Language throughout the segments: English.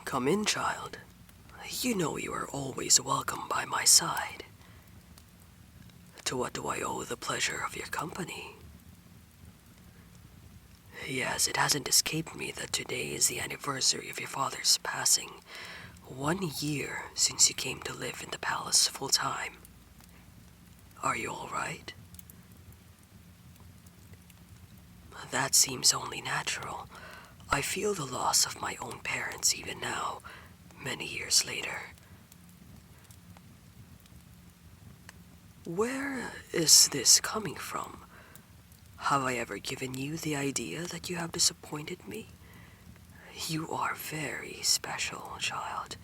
Come in, child. You know you are always welcome by my side. To what do I owe the pleasure of your company? Yes, it hasn't escaped me that today is the anniversary of your father's passing. 1 year since you came to live in the palace full time. Are you all right? That seems only natural. I feel the loss of my own parents even now, many years later. Where is this coming from? Have I ever given you the idea that you have disappointed me? You are very special, child.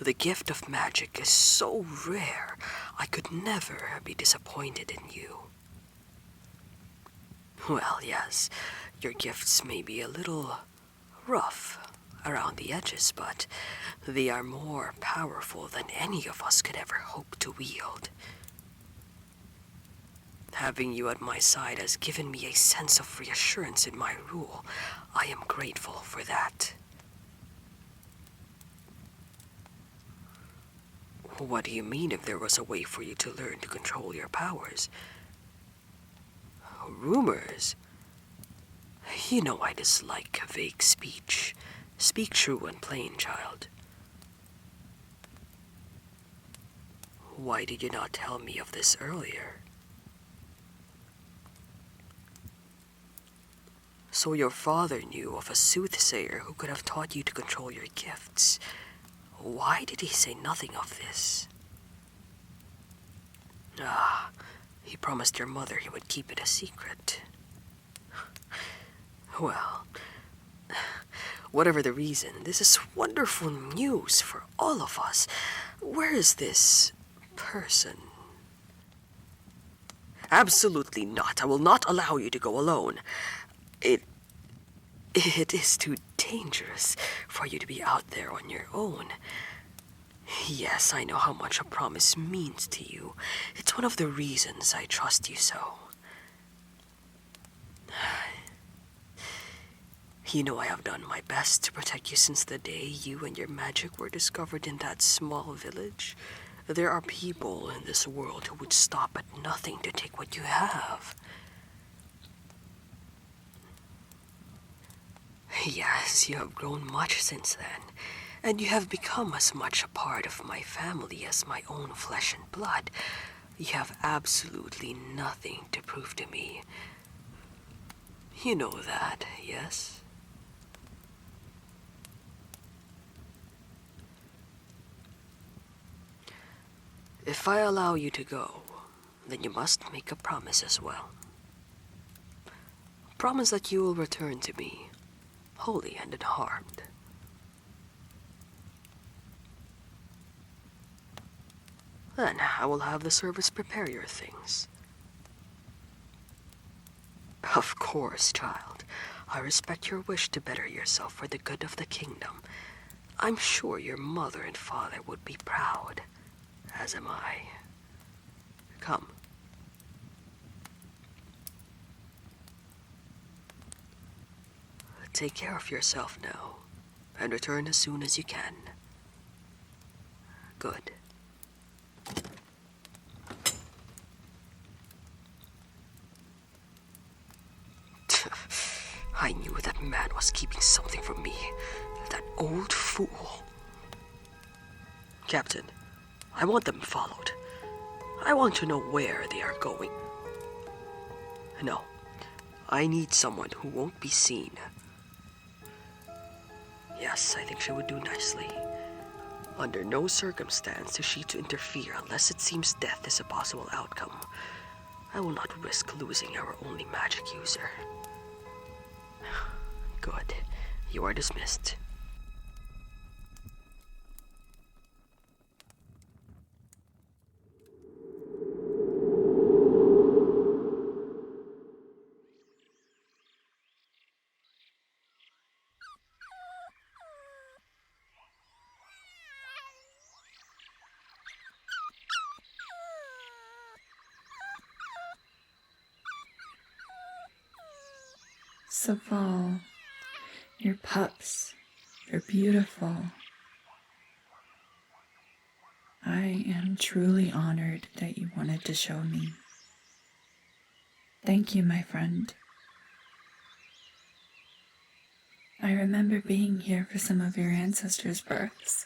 The gift of magic is so rare, I could never be disappointed in you. Well, yes, your gifts may be a little rough around the edges, but they are more powerful than any of us could ever hope to wield. Having you at my side has given me a sense of reassurance in my rule. I am grateful for that. What do you mean if there was a way for you to learn to control your powers? Rumors? You know I dislike vague speech. Speak true and plain, child. Why did you not tell me of this earlier? So your father knew of a soothsayer who could have taught you to control your gifts. Why did he say nothing of this? He promised your mother he would keep it a secret. Well, whatever the reason, this is wonderful news for all of us. Where is this person? Absolutely not. I will not allow you to go alone. It is too dangerous for you to be out there on your own. Yes, I know how much a promise means to you. It's one of the reasons I trust you so. You know I have done my best to protect you since the day you and your magic were discovered in that small village. There are people in this world who would stop at nothing to take what you have. Yes, you have grown much since then, and you have become as much a part of my family as my own flesh and blood. You have absolutely nothing to prove to me. You know that, yes? If I allow you to go, then you must make a promise as well. Promise that you will return to me, wholly and unharmed. Then I will have the servants prepare your things. Of course, child. I respect your wish to better yourself for the good of the kingdom. I'm sure your mother and father would be proud, as am I. Come. Take care of yourself now, and return as soon as you can. Good. I knew that man was keeping something from me. That old fool. Captain, I want them followed. I want to know where they are going. No, I need someone who won't be seen. Yes, I think she would do nicely. Under no circumstance is she to interfere unless it seems death is a possible outcome. I will not risk losing our only magic user. Good. You are dismissed. Saval, your pups, they're beautiful. I am truly honored that you wanted to show me. Thank you, my friend. I remember being here for some of your ancestors' births.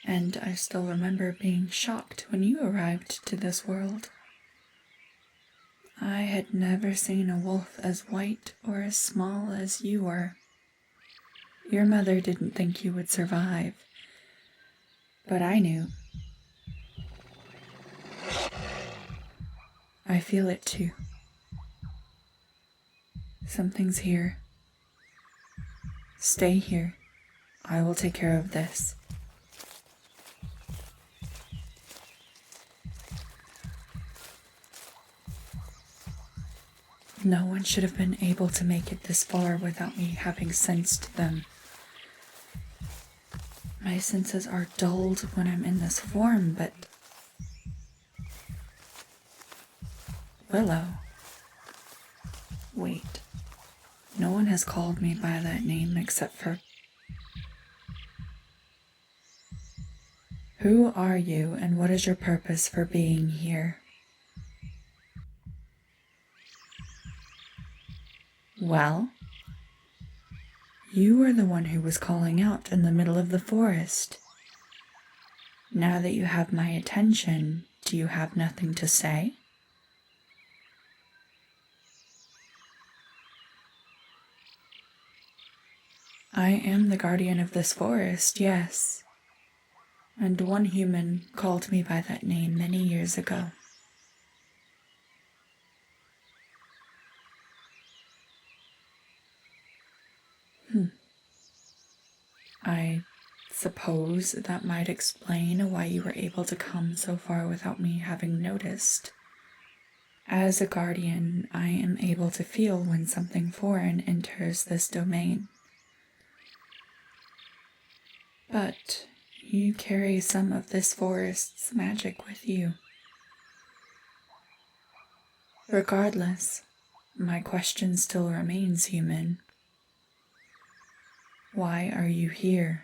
And I still remember being shocked when you arrived to this world. I had never seen a wolf as white or as small as you were. Your mother didn't think you would survive, but I knew. I feel it too. Something's here. Stay here. I will take care of this. No one should have been able to make it this far without me having sensed them. My senses are dulled when I'm in this form, but... Willow. Wait. No one has called me by that name except for... Who are you, and what is your purpose for being here? Well, you were the one who was calling out in the middle of the forest. Now that you have my attention, do you have nothing to say? I am the guardian of this forest, yes. And one human called me by that name many years ago. I suppose that might explain why you were able to come so far without me having noticed. As a guardian, I am able to feel when something foreign enters this domain. But you carry some of this forest's magic with you. Regardless, my question still remains, human. Why are you here?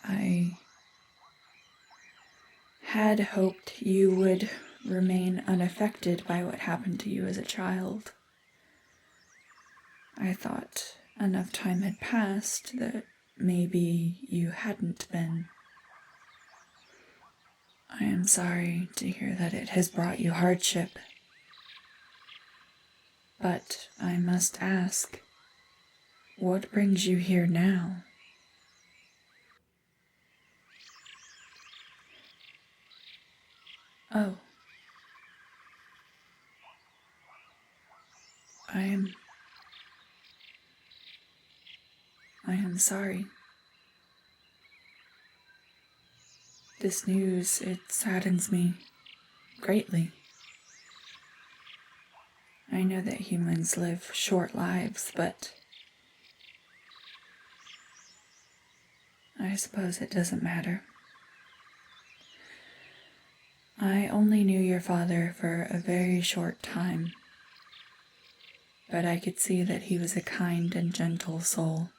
I had hoped you would remain unaffected by what happened to you as a child. I thought enough time had passed that maybe you hadn't been. I am sorry to hear that it has brought you hardship. But I must ask, what brings you here now? Oh. I am sorry. This news, it saddens me greatly. I know that humans live short lives, but I suppose it doesn't matter. I only knew your father for a very short time, but I could see that he was a kind and gentle soul.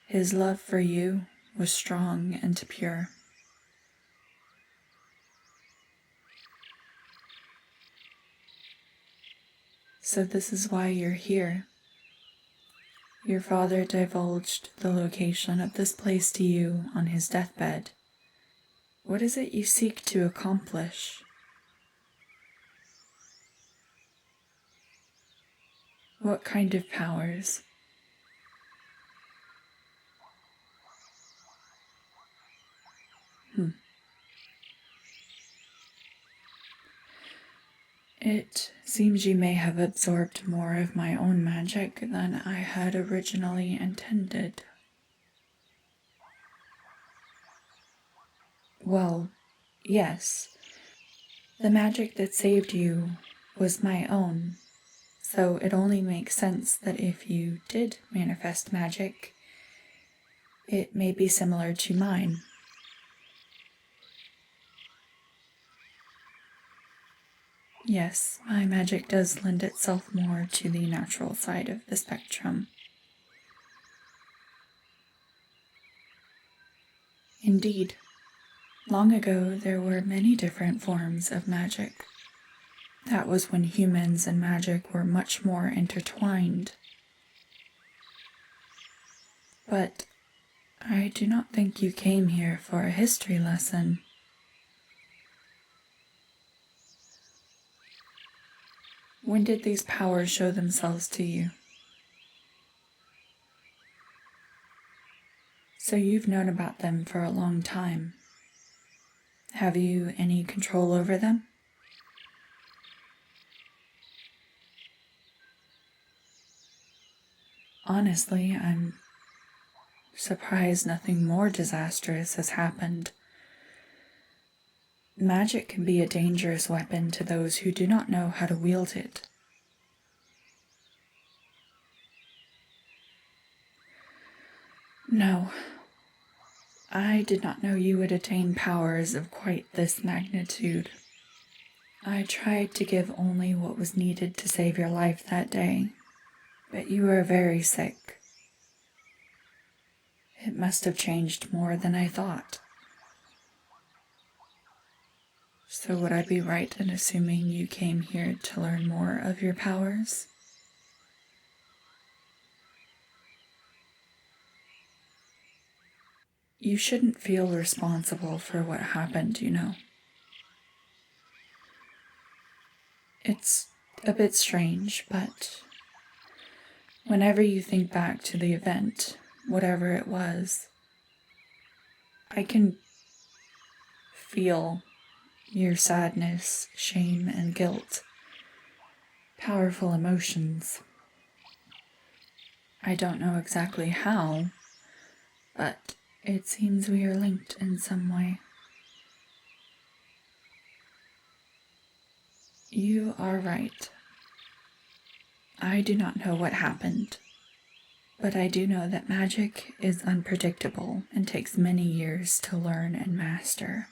His love for you was strong and pure. So this is why you're here. Your father divulged the location of this place to you on his deathbed. What is it you seek to accomplish? What kind of powers? It seems you may have absorbed more of my own magic than I had originally intended. Well, yes. The magic that saved you was my own, so it only makes sense that if you did manifest magic, it may be similar to mine. Yes, my magic does lend itself more to the natural side of the spectrum. Indeed, long ago there were many different forms of magic. That was when humans and magic were much more intertwined. But I do not think you came here for a history lesson. When did these powers show themselves to you? So you've known about them for a long time. Have you any control over them? Honestly, I'm surprised nothing more disastrous has happened. Magic can be a dangerous weapon to those who do not know how to wield it. No, I did not know you would attain powers of quite this magnitude. I tried to give only what was needed to save your life that day, but you were very sick. It must have changed more than I thought. So would I be right in assuming you came here to learn more of your powers? You shouldn't feel responsible for what happened, you know. It's a bit strange, but whenever you think back to the event, whatever it was, I can feel your sadness, shame, and guilt. Powerful emotions. I don't know exactly how, but it seems we are linked in some way. You are right. I do not know what happened, but I do know that magic is unpredictable and takes many years to learn and master.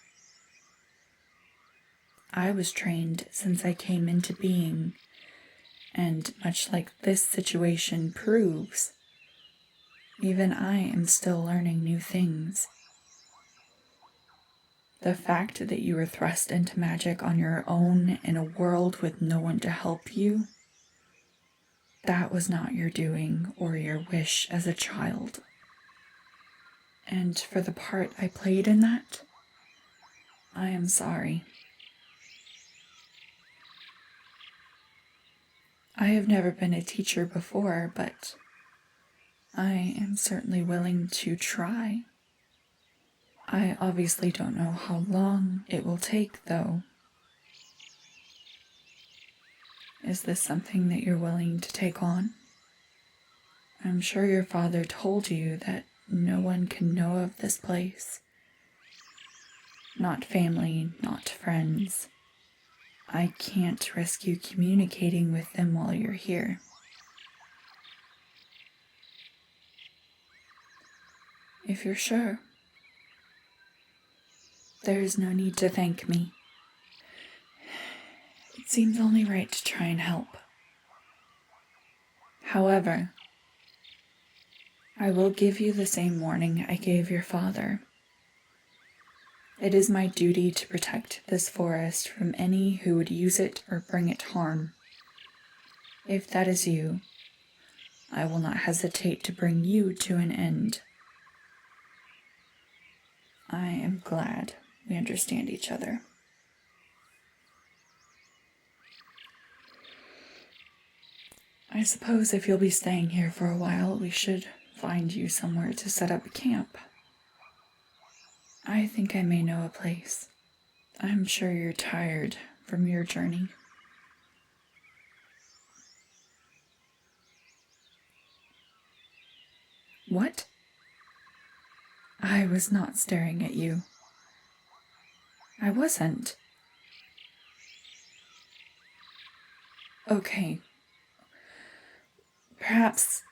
I was trained since I came into being, and much like this situation proves, even I am still learning new things. The fact that you were thrust into magic on your own in a world with no one to help you, that was not your doing or your wish as a child. And for the part I played in that, I am sorry. I have never been a teacher before, but I am certainly willing to try. I obviously don't know how long it will take, though. Is this something that you're willing to take on? I'm sure your father told you that no one can know of this place. Not family, not friends. I can't risk you communicating with them while you're here. If you're sure, there is no need to thank me. It seems only right to try and help. However, I will give you the same warning I gave your father. It is my duty to protect this forest from any who would use it or bring it harm. If that is you, I will not hesitate to bring you to an end. I am glad we understand each other. I suppose if you'll be staying here for a while, we should find you somewhere to set up a camp. I think I may know a place. I'm sure you're tired from your journey. What? I was not staring at you. I wasn't. Okay. Perhaps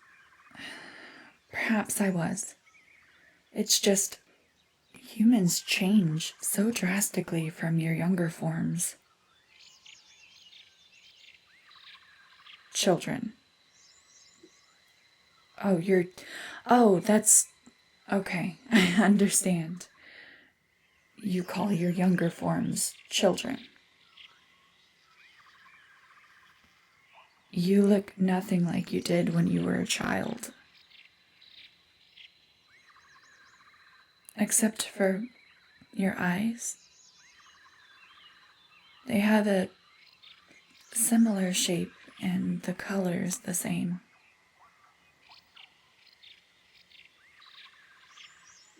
I was. It's just, humans change so drastically from your younger forms. children. That's okay. I understand. You call your younger forms children. You look nothing like you did when you were a child. Except for your eyes. They have a similar shape and the color's the same.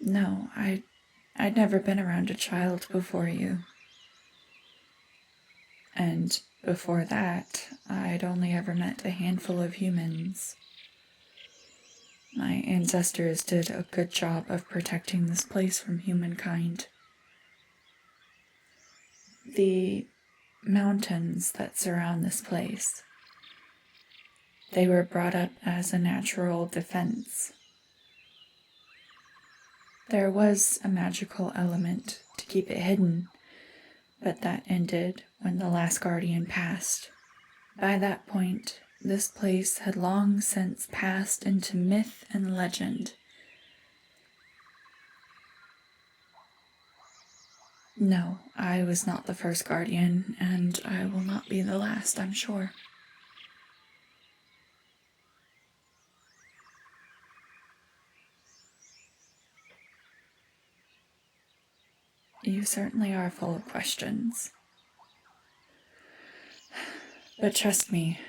No, I'd never been around a child before you. And before that, I'd only ever met a handful of humans. My ancestors did a good job of protecting this place from humankind. The mountains that surround this place, they were brought up as a natural defense. There was a magical element to keep it hidden, but that ended when the last guardian passed. By that point, this place had long since passed into myth and legend. No, I was not the first guardian, and I will not be the last, I'm sure. You certainly are full of questions. But trust me,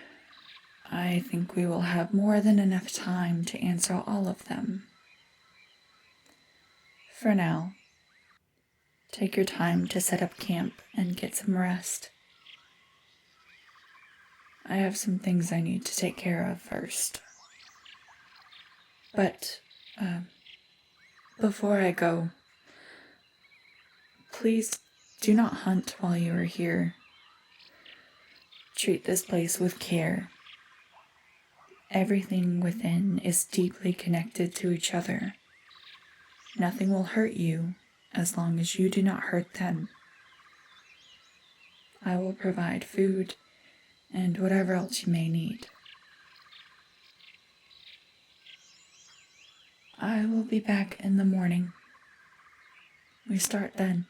I think we will have more than enough time to answer all of them. For now, take your time to set up camp and get some rest. I have some things I need to take care of first. But, before I go, please do not hunt while you are here. Treat this place with care. Everything within is deeply connected to each other. Nothing will hurt you as long as you do not hurt them. I will provide food and whatever else you may need. I will be back in the morning. We start then.